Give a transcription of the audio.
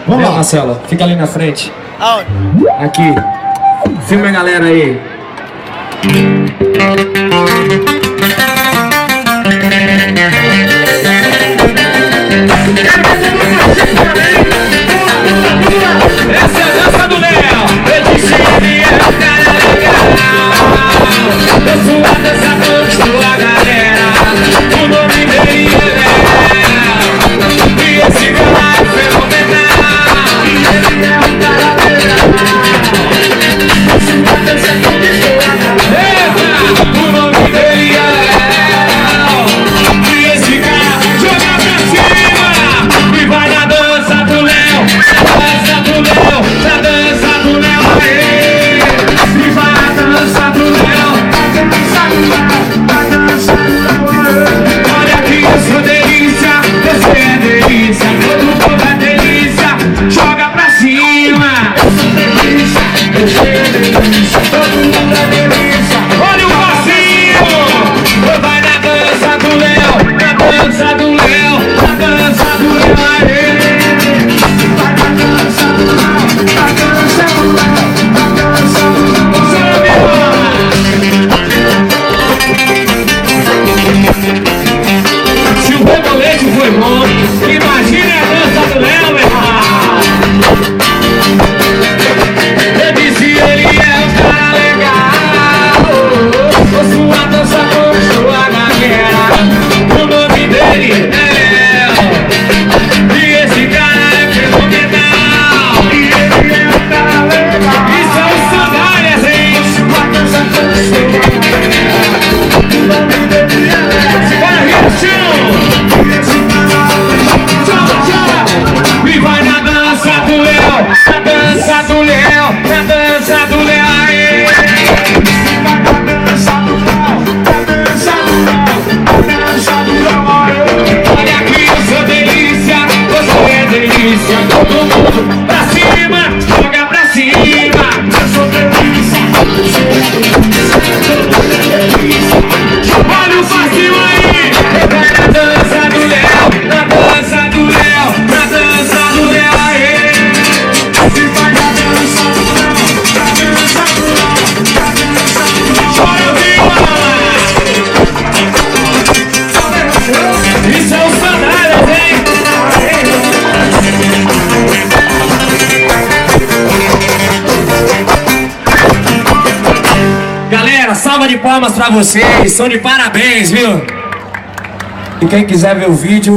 Vamos lá, Marcelo, fica ali na frente. Aonde? Aqui. Filma a galera aí. Essa é a dança do Léo. Eu disse ele é um cara legal. Eu sou a dançadora, sou a galera. O nome dele é Léo. E esse cara é fenomenal. Ele é um cara legal. Eu sou a dançadora, sou a galera. O nome dele é Léo. E esse cara joga pra cima. E vai na dança do Léo. Dança do Léo, na dança do Léo, aê! E vai a dança do Léo, a dança do Léo, a dança do Léo. Olha que eu sou delícia, você é delícia, todo mundo é delícia, joga pra cima. Eu sou delícia, você é delícia, todo mundo é delícia. Olha o passinho, vai na dança do Léo, na dança do Léo, na dança do Léo, aê! Se o Borbolete foi bom, imagine a dança do Léo, meu irmão. Eu disse ele é um cara legal. Eu sou a dançadora, sou a galera. O nome dele é Léo. E esse cara é fenomenal. E ele é um cara legal. E são sandálias, hein? Eu sou a dançadora, sou a galera. O nome dele é Léo. Bora, e vai na dança do Léo, na dança do Léo, na dança do Léo, aê! Vai na dança do Léo, na dança do Léo, na dança do Léo, aê! Olha aqui, eu sou delícia, você é delícia, todo mundo pra cima, joga pra cima! Eu sou delícia, você é delícia, todo mundo é delícia. Olha o passinho aí! Vai na dança do Léo, na dança do Léo, na dança do Léo, aê! E vai na dança do Léo, na dança do Léo, na dança do Léo. Chora, viva! Isso é o sandálias, hein? Galera, salva de palmas pra vocês, são de parabéns, viu? E quem quiser ver o vídeo